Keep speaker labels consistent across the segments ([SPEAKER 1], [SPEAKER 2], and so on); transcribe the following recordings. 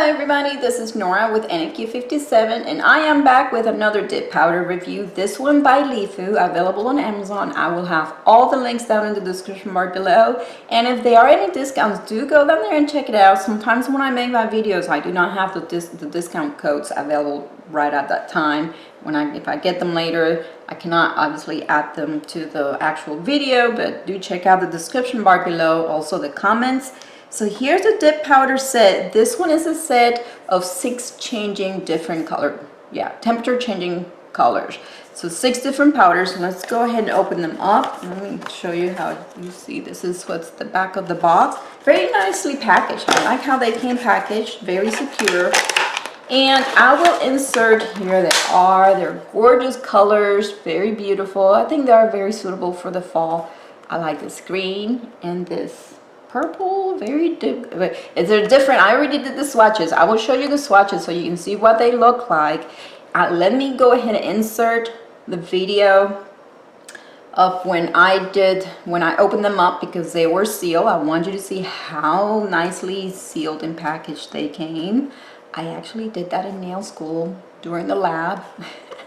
[SPEAKER 1] everybody, this is Nora with NQ57 and I am back with another dip powder review. This one by LEAFU, available on Amazon. I will have all the links down in the description bar below, and if there are any discounts, do go down there and check it out. Sometimes when I make my videos, I do not have the discount codes available right at that time. If I get them later, I cannot obviously add them to the actual video, but do check out the description bar below, also the comments. So here's the dip powder set. This one is a set of 6 changing different temperature changing colors. So 6 different powders. Let's go ahead and open them up. Let me show you how you see. This is what's the back of the box. Very nicely packaged. I like how they came packaged. Very secure. And I will insert, here they are. They're gorgeous colors, very beautiful. I think they are very suitable for the fall. I like this green and this purple, very different. They're different. I already did the swatches. I will show you the swatches so you can see what they look like. Let me go ahead and insert the video of when I opened them up, because they were sealed. I want you to see how nicely sealed and packaged they came. I actually did that in nail school during the lab.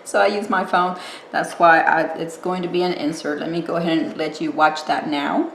[SPEAKER 1] So I use my phone. That's why it's going to be an insert. Let me go ahead and let you watch that now.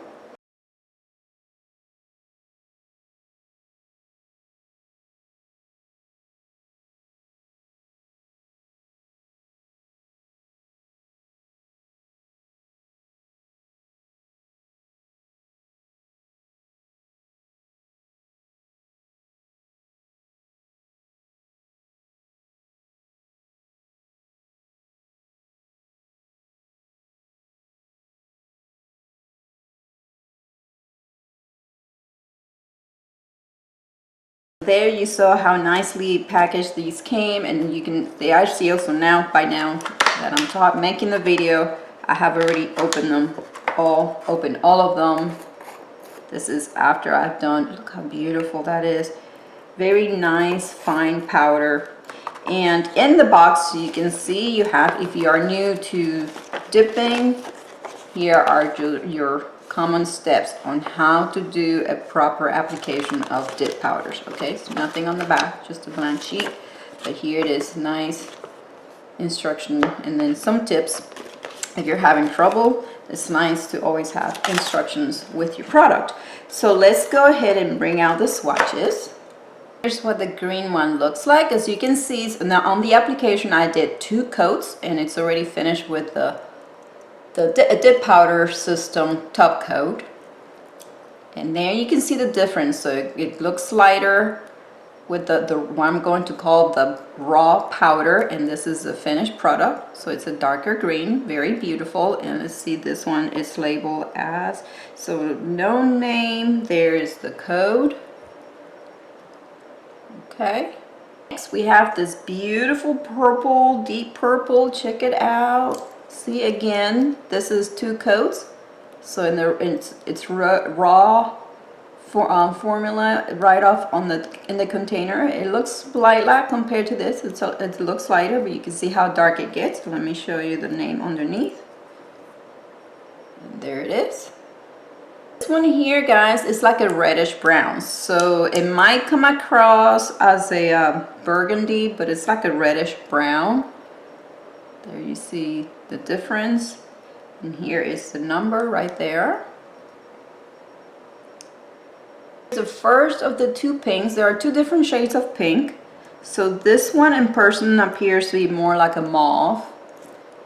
[SPEAKER 1] There you saw how nicely packaged these came, and they are sealed. So by now that I'm making the video, I have already opened all of them. This is after I've done. Look how beautiful that is. Very nice fine powder. And in the box you can see you have, if you are new to dipping, here are your common steps on how to do a proper application of dip powders. Okay, so nothing on the back, just a blank sheet, but here it is, nice instruction, and then some tips. If you're having trouble, it's nice to always have instructions with your product. So let's go ahead and bring out the swatches. Here's what the green one looks like. As you can see, now on the application I did 2 coats, and it's already finished with the dip powder system top coat, and there you can see the difference. So it looks lighter with the what I'm going to call the raw powder, and this is the finished product, so it's a darker green, very beautiful. And let's see, this one is labeled as, so no name, there's the code. Okay, next we have this beautiful purple, deep purple. Check it out. See, again, this is 2 coats, so it's raw formula right off in the container. It looks light compared to this. It looks lighter, but you can see how dark it gets. Let me show you the name underneath. And there it is. This one here, guys, is like a reddish brown, so it might come across as a burgundy, but it's like a reddish brown. There you see the difference, and here is the number right there. The first of the 2 pinks. There are 2 different shades of pink. So this one in person appears to be more like a mauve,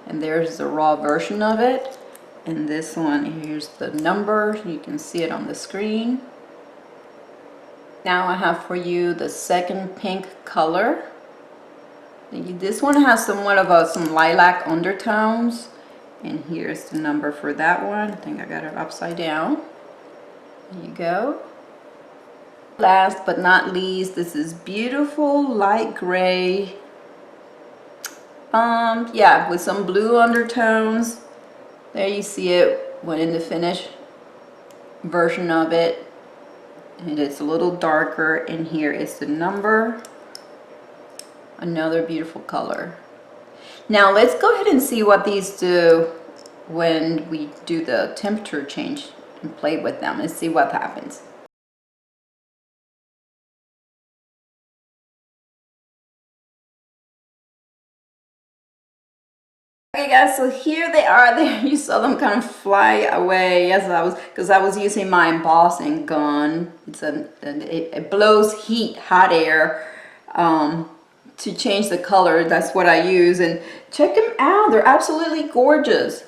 [SPEAKER 1] and there's the raw version of it. And this one, here's the number, you can see it on the screen. Now I have for you the second pink color. This one has somewhat of some lilac undertones, and here's the number for that one. I think I got it upside down. There you go. Last but not least, this is beautiful light gray, yeah, with some blue undertones. There you see it when in the finished version of it, and it's a little darker, and here is the number. Another beautiful color. Now let's go ahead and see what these do when we do the temperature change and play with them. Let's see what happens. Okay guys, so here they are. There you saw them kind of fly away. Yes, because I was using my embossing gun. It blows heat, hot air, to change the color. That's what I use. And check them out. They're absolutely gorgeous.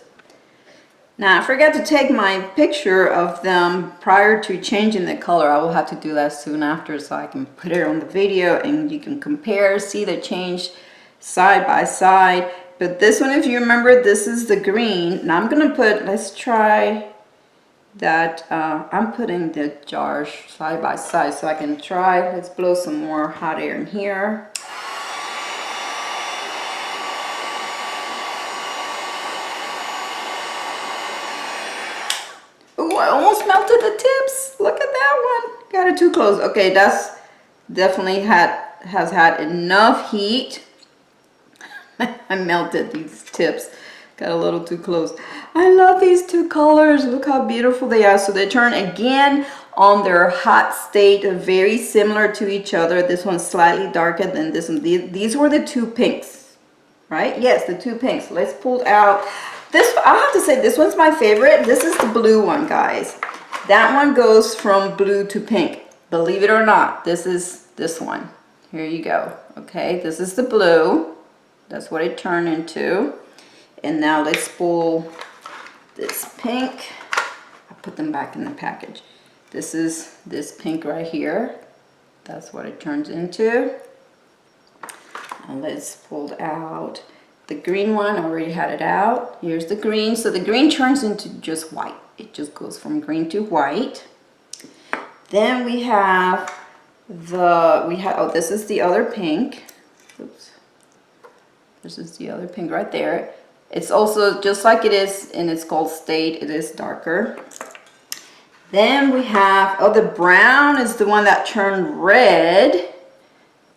[SPEAKER 1] Now I forgot to take my picture of them prior to changing the color. I will have to do that soon after so I can put it on the video and you can compare, see the change side by side. But this one, if you remember, this is the green. Now I'm gonna put, let's try that. I'm putting the jars side by side so I can try. Let's blow some more hot air in here. Oh, I almost melted the tips. Look at that one. Got it too close. Okay, that's definitely has had enough heat. I melted these tips. Got a little too close. I love these two colors. Look how beautiful they are. So they turn again on their hot state, very similar to each other. This one's slightly darker than this one. These were the two pinks, right? Yes, the two pinks. Let's pull out. This, I have to say, this one's my favorite. This is the blue one, guys. That one goes from blue to pink. Believe it or not, this is this one. Here you go. Okay, this is the blue. That's what it turned into. And now let's pull this pink. I put them back in the package. This is this pink right here. That's what it turns into. And let's pull out the green one. I already had it out. Here's the green. So the green turns into just white. It just goes from green to white. Then we have oh, this is the other pink. Oops. This is the other pink right there. It's also just like it is in its gold state, it is darker. Then we have, oh, the brown is the one that turned red.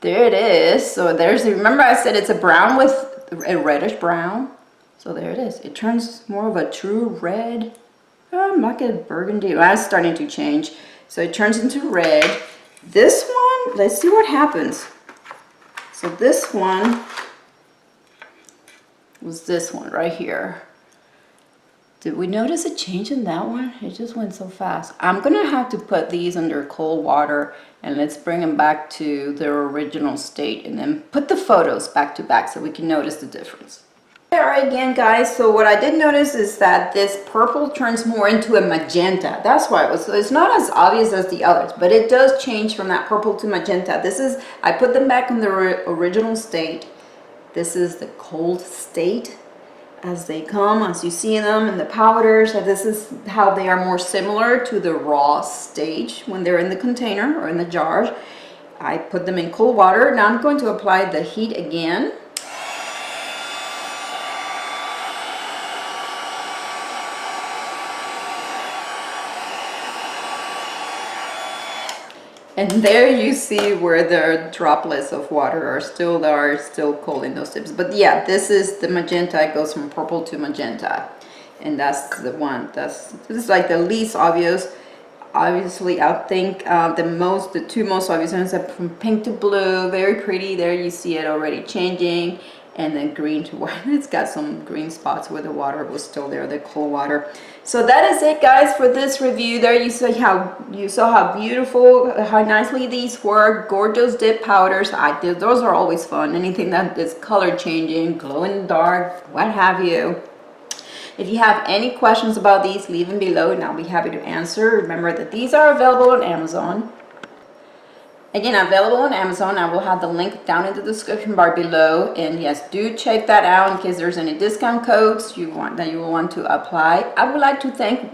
[SPEAKER 1] There it is. So there's, remember I said it's a brown with a reddish brown. So there it is. It turns more of a true red. Like a burgundy. Well, it's starting to change. So it turns into red. This one, let's see what happens. So this one was this one right here. Did we notice a change in that one? It just went so fast. I'm gonna have to put these under cold water and let's bring them back to their original state and then put the photos back to back so we can notice the difference. All right, again guys, so what I did notice is that this purple turns more into a magenta. That's why it was, so it's not as obvious as the others, but it does change from that purple to magenta. This is, I put them back in their original state. This is the cold state as they come, as you see them in the powders. So this is how they are more similar to the raw stage when they're in the container or in the jars. I put them in cold water. Now I'm going to apply the heat again. And there you see where the droplets of water are still cold in those tips. But yeah, this is the magenta. It goes from purple to magenta. And that's the one. This is like the least obvious. Obviously, I think the two most obvious ones are from pink to blue. Very pretty. There you see it already changing. And then green to white. It's got some green spots where the water was still there, the cold water. So that is it, guys, for this review. There you saw how beautiful, how nicely these were. Gorgeous dip powders. Those are always fun. Anything that is color changing, glow in the dark, what have you. If you have any questions about these, leave them below and I'll be happy to answer. Remember that these are available on Amazon. Again, available on Amazon. I will have the link down in the description bar below. And yes, do check that out in case there's any discount codes you will want to apply. I would like to thank,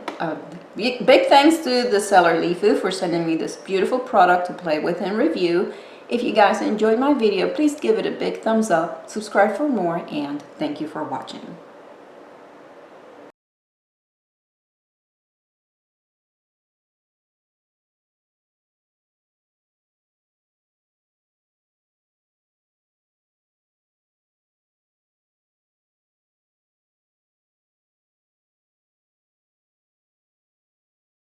[SPEAKER 1] big thanks to the seller LEAFU for sending me this beautiful product to play with and review. If you guys enjoyed my video, please give it a big thumbs up, subscribe for more, and thank you for watching.